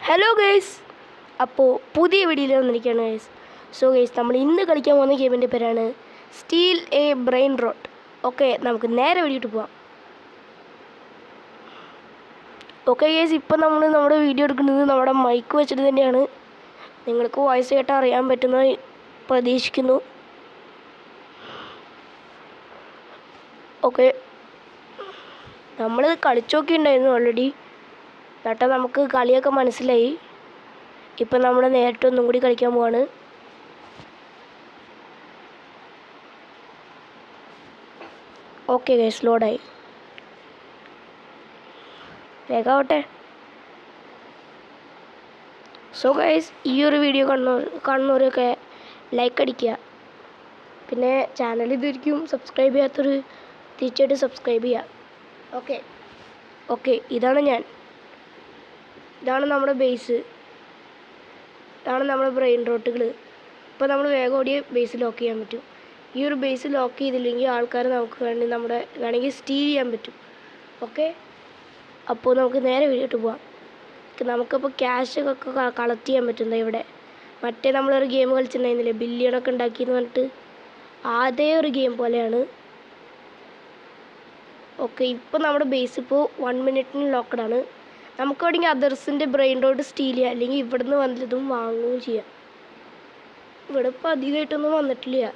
Hello guys, അപ്പോൾ പുതിയ വീഡിയോയിൽ വന്നിരിക്കുകയാണ് ഗൈസ്. സോ ഗൈസ്, നമ്മൾ ഇന്ന് കളിക്കാൻ പോകുന്ന ഗെയിമിൻ്റെ പേരാണ് steel A brain rote. Okay, നമുക്ക് നേരെ വീഡിയോട്ട് പോവാം. ഓക്കെ ഗൈസ്, ഇപ്പം നമ്മൾ നമ്മുടെ വീഡിയോ എടുക്കുന്നത് നമ്മുടെ മൈക്ക് വെച്ചിട്ട് തന്നെയാണ്. നിങ്ങൾക്ക് വോയിസ് കേട്ടാൽ അറിയാൻ പറ്റുന്ന പ്രതീക്ഷിക്കുന്നു. ഓക്കെ, നമ്മളിത് കളിച്ചൊക്കെയുണ്ടായിരുന്നു ഓൾറെഡി. എന്നിട്ട് നമുക്ക് കളിയൊക്കെ മനസ്സിലായി. ഇപ്പം നമ്മൾ നേരിട്ട് ഒന്നും കൂടി കളിക്കാൻ പോവാണ്. ഓക്കെ ഗൈസ്, ലോഡായി. വേഗാവട്ടെ. സോ ഗൈസ്, ഈ ഒരു വീഡിയോ കാണുന്നവരൊക്കെ ലൈക്ക് അടിക്കുക. പിന്നെ ചാനൽ ഇതുവരെയും സബ്സ്ക്രൈബ് ചെയ്യാത്തൊരു തീർച്ചയായിട്ടും സബ്സ്ക്രൈബ് ചെയ്യുക. ഓക്കെ, ഇതാണ് നമ്മുടെ ബേസ്. ഇതാണ് നമ്മുടെ ബ്രെയിൻ റോട്ടുകൾ. ഇപ്പോൾ നമ്മൾ വേഗം ഓടി ബേസ് ലോക്ക് ചെയ്യാൻ പറ്റും. ഈ ഒരു ബേസ് ലോക്ക് ചെയ്തില്ലെങ്കിൽ ആൾക്കാർ നമുക്ക് വേണമെങ്കിൽ സ്റ്റീൽ ചെയ്യാൻ പറ്റും. ഓക്കെ, അപ്പോൾ നമുക്ക് നേരെ വീട്ടിട്ട് പോവാം. നമുക്കിപ്പോൾ ക്യാഷൊക്കെ കളക്ട് ചെയ്യാൻ പറ്റുന്നത് ഇവിടെ. മറ്റേ നമ്മളൊരു ഗെയിം കളിച്ചിട്ടുണ്ടായിരുന്നില്ലേ, ബില്യണൊക്കെ ഉണ്ടാക്കിയെന്ന് പറഞ്ഞിട്ട്, അതേ ഒരു ഗെയിം പോലെയാണ്. ഓക്കെ, ഇപ്പോൾ നമ്മുടെ ബേസ് ഇപ്പോൾ 1 മിനിറ്റിന് ലോക്കഡാണ്. നമുക്ക് വേണമെങ്കിൽ അതേഴ്സിൻ്റെ ബ്രെയിൻ റോഡ് സ്റ്റീൽ ചെയ്യാം, അല്ലെങ്കിൽ ഇവിടുന്ന് വന്നതും വാങ്ങുകയും ചെയ്യാം. ഇവിടെ ഇപ്പോൾ അധികമായിട്ടൊന്നും വന്നിട്ടില്ല,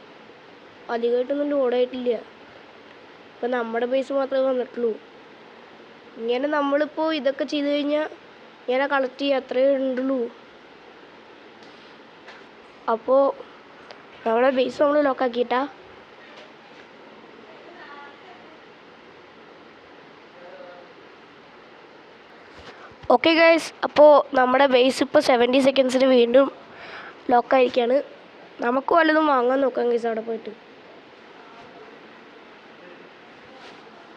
അധികമായിട്ടൊന്നും ലോഡായിട്ടില്ല. ഇപ്പം നമ്മുടെ ബേസ് മാത്രമേ വന്നിട്ടുള്ളൂ. ഇങ്ങനെ നമ്മളിപ്പോൾ ഇതൊക്കെ ചെയ്ത് കഴിഞ്ഞാൽ ഇങ്ങനെ കളക്ട് ചെയ്യുക, അത്രയേ ഉണ്ടുള്ളൂ. അപ്പോൾ നമ്മുടെ ബേസ് നമ്മൾ ലോക്കാക്കിയിട്ടാ. ഓക്കെ ഗൈസ്, അപ്പോൾ നമ്മുടെ ബേസ് ഇപ്പോൾ 70 സെക്കൻഡ്സിന് വീണ്ടും ലോക്കായിരിക്കുകയാണ്. നമുക്ക് വല്ലതും വാങ്ങാൻ നോക്കാം ഗൈസ് അവിടെ പോയിട്ട്.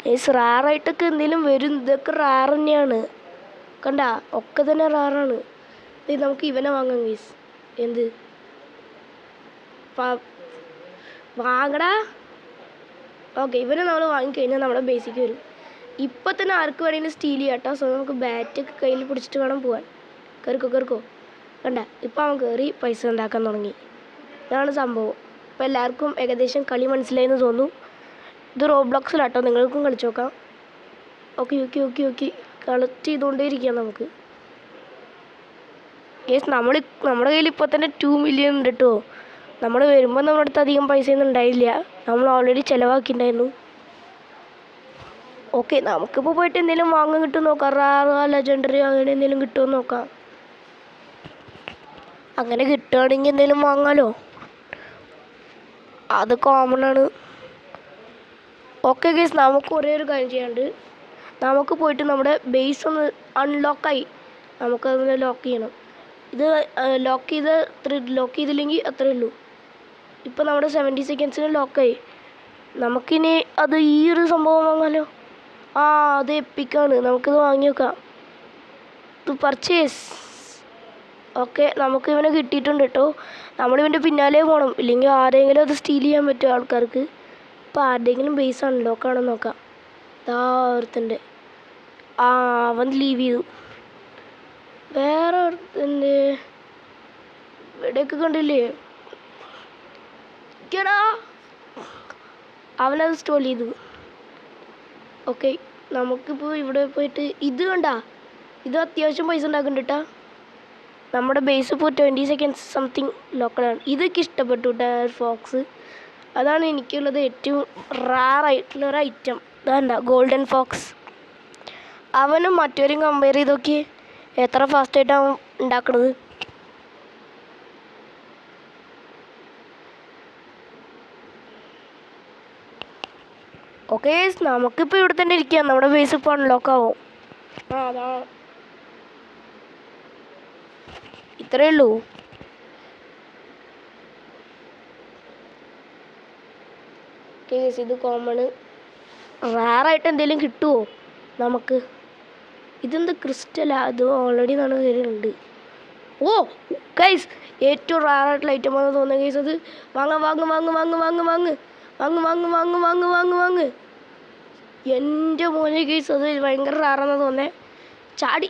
ഗൈസ്, റാറായിട്ടൊക്കെ എന്തെങ്കിലും വരും. ഇതൊക്കെ റാർ തന്നെയാണ്, കണ്ട, ഒക്കെ തന്നെ റാറാണ്. നമുക്ക് ഇവനെ വാങ്ങാം ഗൈസ്. എന്ത് വാങ്ങടാ. ഓക്കെ, ഇവനെ നമ്മൾ വാങ്ങിക്കഴിഞ്ഞാൽ നമ്മുടെ ബേസിക്ക് വരും. ഇപ്പം തന്നെ ആർക്ക് വേണമെങ്കിലും സ്റ്റീൽ ചെയ്യാം കേട്ടോ. സോ നമുക്ക് ബാറ്റൊക്കെ കയ്യിൽ പിടിച്ചിട്ട് വേണം പോകാൻ. കയറിക്കോ കണ്ട, ഇപ്പം അവൻ കയറി പൈസ ഉണ്ടാക്കാൻ തുടങ്ങി. ഇതാണ് സംഭവം. ഇപ്പം എല്ലാവർക്കും ഏകദേശം കളി മനസ്സിലായെന്ന് തോന്നുന്നു. ഇത് റോബ്ലോക്സിലാട്ടോ, നിങ്ങൾക്കും കളിച്ച് നോക്കാം. ഓക്കെ കളക്ട് ചെയ്തുകൊണ്ടേ ഇരിക്കാം നമുക്ക്. യെസ്, നമ്മുടെ കയ്യിൽ ഇപ്പോൾ തന്നെ 2 മില്യൺ ഉണ്ട് കേട്ടോ. നമ്മൾ വരുമ്പോൾ നമ്മുടെ അടുത്ത് അധികം പൈസയൊന്നും ഉണ്ടായില്ല, നമ്മൾ ഓൾറെഡി ചിലവാക്കിയിട്ടുണ്ടായിരുന്നു. ഓക്കെ, നമുക്കിപ്പോൾ പോയിട്ട് എന്തെങ്കിലും വാങ്ങാൻ കിട്ടുമോ നോക്കാം. റാറോ ലെജൻഡറി അങ്ങനെ എന്തെങ്കിലും കിട്ടുമോ നോക്കാം. അങ്ങനെ കിട്ടുകയാണെങ്കിൽ എന്തെങ്കിലും വാങ്ങാമല്ലോ, അത് കോമൺ ആണ്. ഓക്കെ ഗൈസ്, നമുക്ക് ഒരേ ഒരു കാര്യം ചെയ്യാണ്ട്, നമുക്ക് പോയിട്ട് നമ്മുടെ ബേസ് ഒന്ന് അൺലോക്കായി, നമുക്കതൊന്ന് ലോക്ക് ചെയ്യണം. ഇത് ലോക്ക് ചെയ്തില്ലെങ്കിൽ അത്രയേ ഉള്ളൂ. ഇപ്പോൾ നമ്മുടെ 70 സെക്കൻഡ്സിന് ലോക്കായി. നമുക്കിനി അത് ഈ ഒരു സംഭവം വാങ്ങാമല്ലോ. അത് എപ്പിക്കാണ്, നമുക്കിത് വാങ്ങി വെക്കാം. ഇത് പർച്ചേസ്. ഓക്കെ, നമുക്ക് ഇവനെ കിട്ടിയിട്ടുണ്ട് കേട്ടോ. നമ്മളിവൻ്റെ പിന്നാലെ പോകണം, ഇല്ലെങ്കിൽ ആരെങ്കിലും അത് സ്റ്റീൽ ചെയ്യാൻ പറ്റും ആൾക്കാർക്ക്. ഇപ്പോൾ ആരുടെയെങ്കിലും ബേസ് അൺലോക്കാണെന്ന് നോക്കാം. ഒരുത്തൻ്റെ അവൻ ലീവ് ചെയ്തു. വേറെ ഒരുത്തൻ്റെ ഇവിടെയൊക്കെ കണ്ടില്ലേ, കേടാ, അവനത് സ്റ്റോൾ ചെയ്തു. ഓക്കെ, നമുക്കിപ്പോൾ ഇവിടെ പോയിട്ട് ഇത് കണ്ട, ഇത് അത്യാവശ്യം പൈസ ഉണ്ടാക്കുന്നുണ്ട് കേട്ടോ. നമ്മുടെ ബേസ് ഇപ്പോൾ 20 സെക്കൻഡ്സ് സംതിങ് ലോക്കലാണ്. ഇതൊക്കെ ഇഷ്ടപ്പെട്ടു ടയർ ഫോക്സ്. അതാണ് എനിക്കുള്ളത് ഏറ്റവും റാറായിട്ടുള്ളൊരു ഐറ്റം. ഇതാണ്ട ഗോൾഡൻ ഫോക്സ്. അവനും മറ്റവരും കമ്പയർ ചെയ്ത് നോക്കി എത്ര ഫാസ്റ്റായിട്ടാണ് ഉണ്ടാക്കണത്. ഓക്കെ, നമുക്കിപ്പോൾ ഇവിടെ തന്നെ ഇരിക്കാം. നമ്മുടെ ബേസ് ഇപ്പോൾ അൺലോക്ക് ആവും. അതാ ഇത്രയേ ഉള്ളൂ. കേസ് ഇത് കോമണ്. റാറായിട്ട് എന്തെങ്കിലും കിട്ടുമോ നമുക്ക്? ഇതെന്ത് ക്രിസ്റ്റലാ? അത് ഓൾറെഡി നമ്മൾ വരുന്നുണ്ട്. ഗൈസ്, ഏറ്റവും റാറായിട്ടുള്ള ഐറ്റം ആണെന്ന് തോന്നുന്നത് ഗൈസ്. അത് വാങ്ങ്. എൻ്റെ മോനെ ഗൈസ്, അത് ഭയങ്കര റാറാണെന്ന് തോന്നേ. ചാടി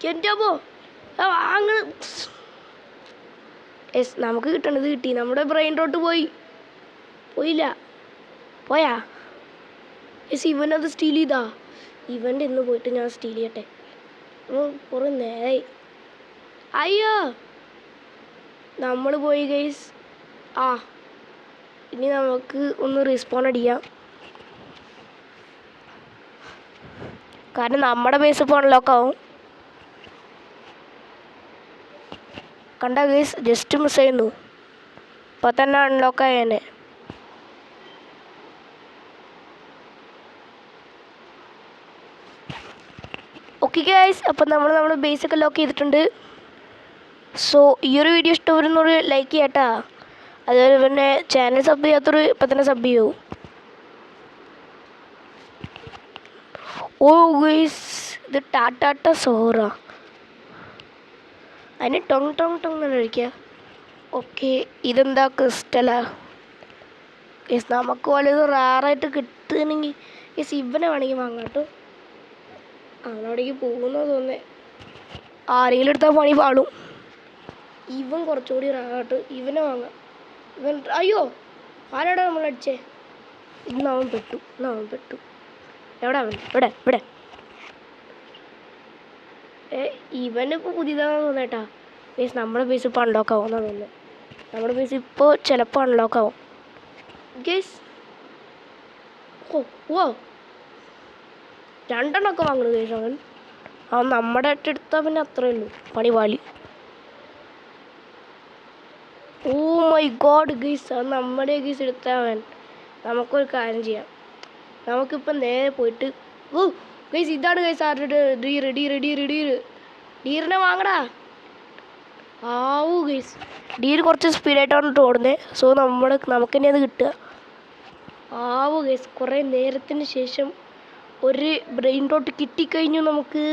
എൻ്റെ പോ അങ്ങ് യെസ് നമുക്ക് കിട്ടണത് കിട്ടി. നമ്മുടെ ബ്രെയിൻ റോട്ട് പോയില്ല. പോയാ യെസ് ഇവനത് സ്റ്റീൽ ചെയ്താ. ഇവൻ്റെ ഇന്ന് പോയിട്ട് ഞാൻ സ്റ്റീൽ ചെയ്യട്ടെ. കുറേ നേരായി. അയ്യോ നമ്മൾ പോയി ഗൈസ്. ഇനി നമുക്ക് ഒന്ന് റീസ്പോൺ അടിക്കാം. കാരണം നമ്മുടെ ബേസ് ഇപ്പോൾ അൺലോക്ക് ആവും. കണ്ട ഗൈസ് ജസ്റ്റ് മിസ് ചെയ്യുന്നു. ഇപ്പോൾ തന്നെ അൺലോക്ക് ആയേനെ. ഓക്കെ ഗൈസ്, അപ്പം നമ്മൾ ബേസൊക്കെ ലോക്ക് ചെയ്തിട്ടുണ്ട്. സോ ഈ ഒരു വീഡിയോ ഇഷ്ടപ്പെടുന്നൊരു ലൈക്ക് ചെയ്യട്ടാ. അതുപോലെ പിന്നെ ചാനൽ സബ് ചെയ്യാത്തൊരു ഇപ്പം തന്നെ സബ് ചെയ്യൂ. ഓ ഗൈസ് ഇത് ടാറ്റാട്ട സോറ. അതിന് ടൊങ് ടൊങ് ടൊങ് എന്ന് കഴിക്കുക. ഓക്കെ ഇതെന്താ ക്രിസ്റ്റലാ. യെസ് നമുക്ക് വലുത് റാറായിട്ട് കിട്ടുകയാണെങ്കിൽ യെസ് ഇവനെ വേണമെങ്കിൽ വാങ്ങാം കേട്ടോ. അവനവിടേക്ക് പോകുന്ന തോന്നേ. ആരെങ്കിലും എടുത്താൽ പണി പാടും. ഇവൻ കുറച്ചുകൂടി റാറായിട്ട് ഇവനെ വാങ്ങാം. ഇവൻ അയ്യോ ആരാടാ നമ്മൾ അടിച്ചേ. ഇന്ന് അവൻ പെട്ടു. എവിടെ അവൻ? ഇവിടെ ഇവനിപ്പോൾ പുതിയതാണെന്ന് തോന്നേട്ടാ. ബേസ് നമ്മുടെ ബേസ് ഇപ്പോൾ അൺലോക്ക് ആവും എന്നാണ് തോന്നുന്നത്. നമ്മുടെ ബേസ് ഇപ്പോൾ ചിലപ്പോൾ അൺലോക്ക് ആവും ഗേസ്. ഓ രണ്ടെണ്ണമൊക്കെ വാങ്ങുന്നത് ഗേസ്. അവൻ നമ്മുടെ അടുത്തെടുത്താൽ പിന്നെ അത്രയേ ഉള്ളൂ പണി പാളി. ഓ മൈ ഗോഡ് ഗേസ് അത് നമ്മുടെ ഗേസ് എടുത്തവൻ. നമുക്കൊരു കാര്യം ചെയ്യാം. നമുക്കിപ്പം നേരെ പോയിട്ട് ഗൈസ് ഇതാണ് ഗൈസ് ആരുടെ ഡീറിനെ വാങ്ങടാ. ഗൈസ് ഡീർ കുറച്ച് സ്പീഡായിട്ടാണ് ഓടുന്നത്. സോ നമുക്ക് തന്നെ അത് കിട്ടുക. ഗൈസ് കുറേ നേരത്തിന് ശേഷം ഒരു ബ്രെയിൻ റോട്ട് കിട്ടിക്കഴിഞ്ഞു നമുക്ക്.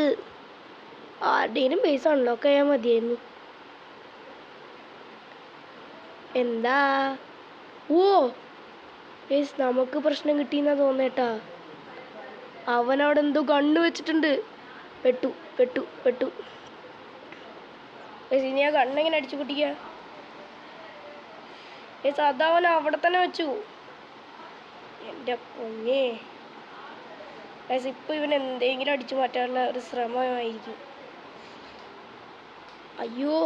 ആരുടെയും ബേസ് അൺലോക്ക് ചെയ്യാൻ മതിയായിരുന്നു. എന്താ ഗൈസ് നമുക്ക് പ്രശ്നം കിട്ടിയെന്നാ തോന്നേട്ടാ. അവനവിടെ എന്തോ ഗണ്ണ് വെച്ചിട്ടുണ്ട്. പെട്ടു ഇനി ആ ഗണ്ണെങ്ങനെ അടിച്ചു പൊട്ടിക്കുക. അതവൻ അവിടെ തന്നെ വെച്ചു. എൻ്റെ പൊന്നേ ഇപ്പം ഇവൻ എന്തെങ്കിലും അടിച്ചു മാറ്റാനുള്ള ഒരു ശ്രമമായിരിക്കും. അയ്യോ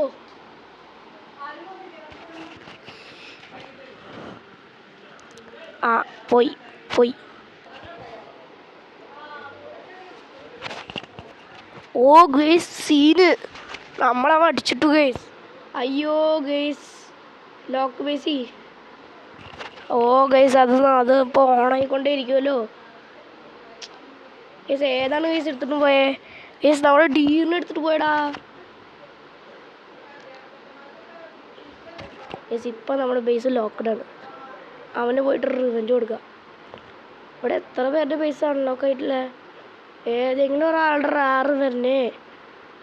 പോയി. ഓ ഗേസ് സീന് നമ്മളവ അടിച്ചിട്ടു ഗേസ്. അയ്യോ ഗേസ് ലോക്ക് ബേസി. ഗേസ് അത് ഇപ്പോൾ ഓണായിക്കൊണ്ടേ ഇരിക്കുമല്ലോ. ഗേസ് ഏതാണ് ഗേസ് എടുത്തിട്ട് പോയേ. ഗേസ് നമ്മുടെ ഡീറിനെ എടുത്തിട്ട് പോയടാ. ഗേസ് ഇപ്പം നമ്മുടെ ബേസ് ലോക്ക്ഡാണ്. അവന് പോയിട്ട് റിവെഞ്ച് കൊടുക്കുക. ഇവിടെ എത്ര പേരുടെ ബേസ് അൺലോക്ക് ആയിട്ടില്ല. ഏതെങ്കിലും ഒരാളുടെ റാറ് തന്നെ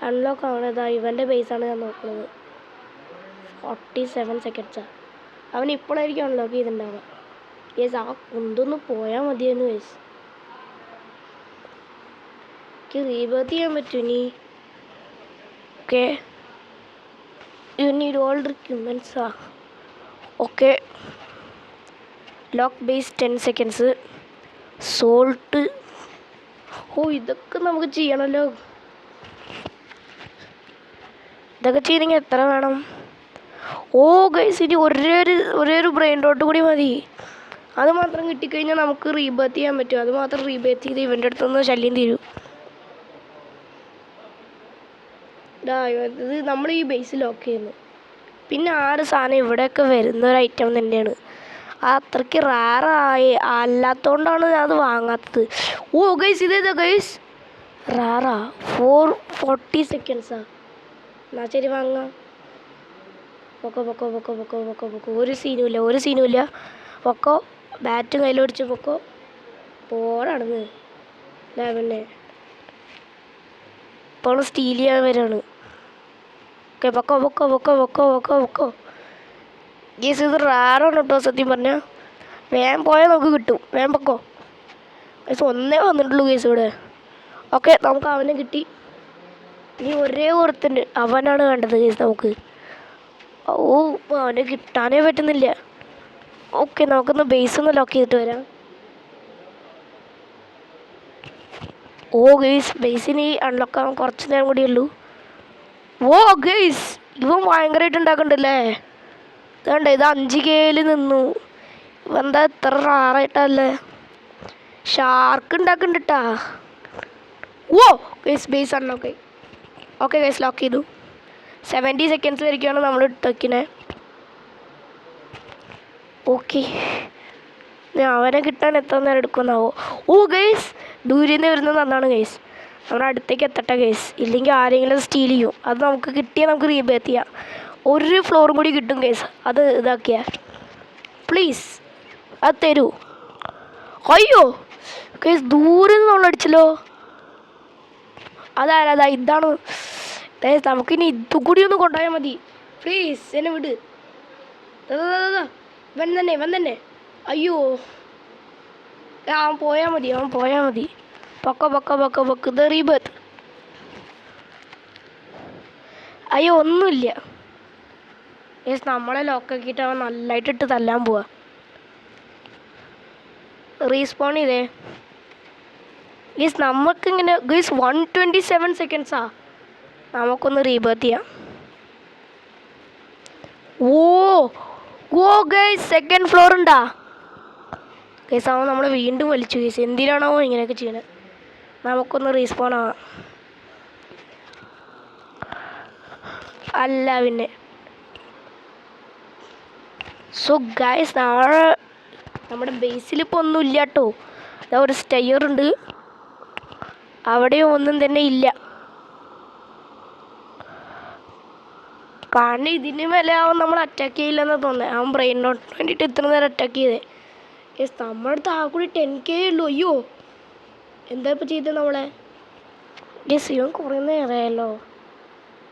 അൺലോക്ക് ആവണതാ. ഇവൻ്റെ ബേസാണ് ഞാൻ നോക്കുന്നത്. 47 സെക്കൻഡ്സാണ്. അവൻ ഇപ്പോഴായിരിക്കും അൺലോക്ക് ചെയ്തിട്ടുണ്ടാവുക. യെസ് ആ കുന്തൊന്ന് പോയാൽ മതിയെന്ന് വെച്ച് എനിക്ക് റീബർത്ത് ചെയ്യാൻ പറ്റും ഇനി. ഓക്കെ യു നീഡ് ഓൾ റിക്വയർമെൻറ്റ്സാ. Okay lock base 10 seconds. സോൾട്ട് ഇതൊക്കെ നമുക്ക് ചെയ്യണമല്ലോ. ഇതൊക്കെ ചെയ്യണമെങ്കിൽ എത്ര വേണം. ഗൈസ് ഇനി ഒരേ ഒരു ബ്രെയിൻ റോട്ട് കൂടി മതി. അത് മാത്രം കിട്ടിക്കഴിഞ്ഞാൽ നമുക്ക് റീബർത്ത് ചെയ്യാൻ പറ്റും. അത് മാത്രം റീബർത്ത് ചെയ്ത് ഇവൻ്റെ അടുത്തുനിന്ന് ശല്യം തീരും. ഇത് നമ്മൾ ഈ ബേസ് ലോക്ക് ചെയ്യുന്നു. പിന്നെ സാധനം ഇവിടെയൊക്കെ വരുന്ന ഒരു ഐറ്റം തന്നെയാണ്. അത്രയ്ക്ക് റാറായി അല്ലാത്തതുകൊണ്ടാണ് ഞാൻ അത് വാങ്ങാത്തത്. ഗൈസ് ഇതേതാ ഗൈസ് റാറാ 440 സെക്കൻഡ്സാ. എന്നാൽ ശരി വാങ്ങാം. പൊക്കോ ഒരു സീനുമില്ല. പൊക്കോ ബാറ്റും കയ്യിൽ പിടിച്ച് പൊക്കോ. പോടാണെന്ന് പിന്നെ ഇപ്പോൾ സ്റ്റീൽ ചെയ്യാൻ വരികയാണ്. ഓക്കെ പൊക്കോ. ഗേസ് ഇത് റാറാണ് കേട്ടോ സത്യം പറഞ്ഞാൽ. വേഗം പോയാൽ നമുക്ക് കിട്ടും. വേഗം പൊക്കോ ഗേസ്. ഒന്നേ വന്നിട്ടുള്ളൂ ഗേസ് ഇവിടെ. ഓക്കെ നമുക്ക് അവനെ കിട്ടി. ഇനി ഒരേ ഒരുത്തന് അവനാണ് വേണ്ടത് ഗൈസ് നമുക്ക്. ഓ അവനെ കിട്ടാനേ പറ്റുന്നില്ല. ഓക്കെ നമുക്കൊന്ന് ബേസ് ഒന്ന് ലോക്ക് ചെയ്തിട്ട് വരാം. ഓ ഗൈസ് ബേസിന് അൺലോക്ക് ആവാൻ കുറച്ച് നേരം കൂടി ഉള്ളൂ. ഓ ഗൈസ് ഇവൻ ഭയങ്കരമായിട്ട് ഉണ്ടാക്കണ്ടല്ലേ. ഇതുണ്ട് ഇത് 5K നിന്നു. ഇവന്താ എത്ര റാറായിട്ടല്ലേ ഷാർക്ക് ഉണ്ടാക്കണ്ടിട്ടാ. ഓ ഗൈസ് ബേസ് അൺലോക്ക് ആയി. ഓക്കെ ഗൈസ് ലോക്ക് ചെയ്തു. 70 സെക്കൻഡ്സ് വരയ്ക്കാണ് നമ്മൾ ഇട്ടേക്കിനെ. ഓക്കെ അവനെ കിട്ടാൻ എത്ര നേരം എടുക്കുമെന്നാവോ. ഓ ഗൈസ് ദൂരെ നിന്ന് വരുന്നത് നന്നാണ് ഗൈസ്. നമ്മുടെ അടുത്തേക്ക് എത്തട്ടെ ഗൈസ്, ഇല്ലെങ്കിൽ ആരെങ്കിലും സ്റ്റീൽ ചെയ്യും. അത് നമുക്ക് കിട്ടിയാൽ നമുക്ക് റീബേത്ത് ചെയ്യാം. ഒരു ഫ്ലോറും കൂടി കിട്ടും ഗൈസ്, അത് ഇതാക്കിയ പ്ലീസ് അത് തരൂ. അയ്യോ ഗൈസ് ദൂരെ നിന്ന് നമ്മൾ അടിച്ചല്ലോ. അതാ ഇതാണ് ഗൈസ്. നമുക്കിനി ഇതും കൂടി ഒന്ന് കൊണ്ടുപോയാൽ മതി. പ്ലീസ് എന്നെ വിട്. ഇവൻ തന്നെ. അയ്യോ അവൻ പോയാൽ മതി. പൊക്ക ഇത് റീബേത്ത്. അയ്യോ ഒന്നുമില്ല ഗൈസ്. നമ്മളെ ലോക്കാക്കിയിട്ട് അവൻ നല്ലതായിട്ട് ഇട്ട് തല്ലാൻ പോവാ. റീസ്പോൺ ചെയ്തേ ഗൈസ്. നമുക്കിങ്ങനെ ഗൈസ് 127 സെക്കൻഡ്സാ. നമുക്കൊന്ന് റീബേത്ത് ചെയ്യാം. ഓ ഗൈസ് സെക്കൻഡ് ഫ്ലോർ ഉണ്ടാ ഗൈസ്. അവൻ നമ്മൾ വീണ്ടും വലിച്ചു ഗൈസ്. എന്തിനാണോ ഇങ്ങനെയൊക്കെ ചെയ്യണത്. നമുക്കൊന്ന് റീസ്പോൺ ആവാം. അല്ല പിന്നെ സോ ഗൈസ് നമ്മുടെ ബേസിൽ ഇപ്പോൾ ഒന്നും ഇല്ല കേട്ടോ. അതാ ഒരു സ്റ്റെയർ ഉണ്ട്, അവിടെയും ഒന്നും തന്നെ ഇല്ല. കാരണം ഇതിന് മേലെ അവൻ നമ്മൾ അറ്റാക്ക് ചെയ്യില്ലെന്ന് തോന്നുന്നത്. അവൻ ബ്രെയിൻ റോട്ട് വേണ്ടിയിട്ട് ഇത്ര നേരം അറ്റാക്ക് ചെയ്തേ. യെസ് നമ്മുടെ അടുത്ത് ആ കൂടി 10K ഉള്ളൂ. അയ്യോ എന്താ ഇപ്പോൾ ചെയ്തത് നമ്മളെ. യെസ് ഇവൻ കുറേ നേരമായല്ലോ.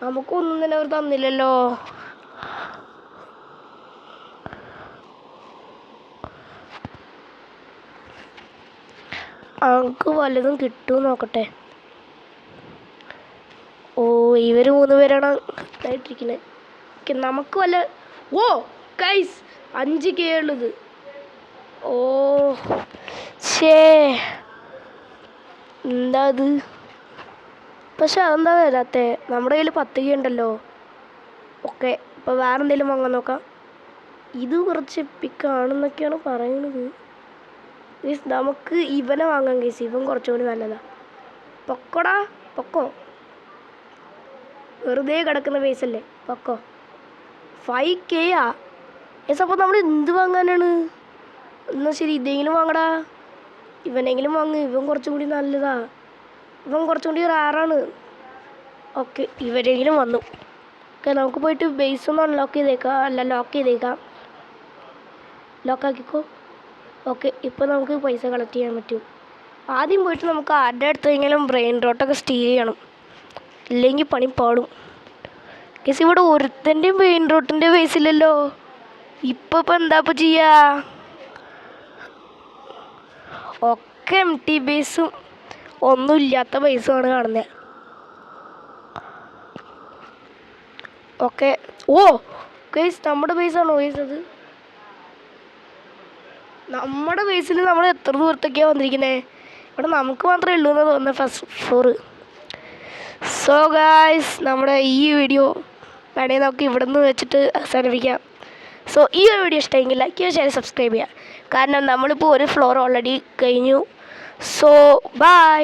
നമുക്കൊന്നും തന്നെ അവർ തന്നില്ലല്ലോ. അവർക്ക് വല്ലതും കിട്ടുമോ നോക്കട്ടെ. ഓ ഇവർ 3 പേരാണ് ഇതായിട്ടിരിക്കുന്നത്. ഓക്കെ നമുക്ക് വല്ല ഓ ഗൈസ് 5K ഉള്ളത്. ഓ എന്താ അത്. പക്ഷെ അതെന്താ വരാത്തെ. നമ്മുടെ കയ്യിൽ 10K ഉണ്ടല്ലോ. ഓക്കെ ഇപ്പോൾ വേറെ എന്തെങ്കിലും വാങ്ങാൻ നോക്കാം. ഇത് കുറച്ച് എപ്പിക്കാണെന്നൊക്കെയാണ് പറയുന്നത്. ഗൈസ് നമുക്ക് ഇവനെ വാങ്ങാം ഗൈസ്. ഇവൻ കുറച്ചുകൂടി നല്ലതാ. പൊക്കോ വെറുതെ കിടക്കുന്ന പൈസല്ലേ. പൊക്കോ 5K യെസ്. അപ്പോൾ നമ്മൾ എന്ത് വാങ്ങാനാണ്. എന്നാൽ ശരി ഇതെങ്കിലും വാങ്ങടാ. ഇവനെങ്കിലും വാങ്ങ്. ഇവൻ കുറച്ചും കൂടി നല്ലതാ. ഇവൻ കുറച്ചും കൂടി റാറാണ്. ഓക്കെ ഇവരെങ്കിലും വന്നു. ഓക്കെ നമുക്ക് പോയിട്ട് ബേസ് ഒന്ന് അൺലോക്ക് ചെയ്തേക്കാം. അല്ല ലോക്ക് ചെയ്തേക്കാം. ലോക്കാക്കിക്കോ. ഓക്കെ ഇപ്പോൾ നമുക്ക് പൈസ കളക്ട് ചെയ്യാൻ പറ്റും. ആദ്യം പോയിട്ട് നമുക്ക് ആരുടെ അടുത്തെങ്കിലും ബ്രെയിൻ റോട്ടൊക്കെ സ്റ്റീൽ ചെയ്യണം, ഇല്ലെങ്കിൽ പണി പാടും. ഗൈസ് ഇവിടെ ഒരുത്തൻ്റെയും ബ്രെയിൻ റോട്ടിൻ്റെ ബേസില്ലല്ലോ. ഇപ്പോൾ എന്താ ചെയ്യുക. ഒക്കെ MT ബേസും ഒന്നുമില്ലാത്ത ബേസുമാണ് കാണുന്നത്. ഓക്കെ ഓ ഗൈസ് നമ്മുടെ ബേസാണോ ഗൈസ് അത്. നമ്മുടെ ബേസിൽ നമ്മൾ എത്ര ദൂരത്തൊക്കെയാണ് വന്നിരിക്കുന്നത്. ഇവിടെ നമുക്ക് മാത്രമേ ഉള്ളൂ എന്ന് തോന്നുന്നത് ഫസ്റ്റ് ഫ്ലോർ. സോ ഗൈസ് നമ്മുടെ ഈ വീഡിയോ വേണമെങ്കിൽ നമുക്ക് ഇവിടെ നിന്ന് വെച്ചിട്ട് അവസാനിപ്പിക്കാം. സോ ഈ ഒരു വീഡിയോ ഇഷ്ടമെങ്കിൽ ലൈക്ക് ചെയ്യുക, ഷെയർ, സബ്സ്ക്രൈബ് ചെയ്യുക. കാരണം നമ്മളിപ്പോൾ ഒരു ഫ്ലോർ ഓൾറെഡി കഴിഞ്ഞു. So by.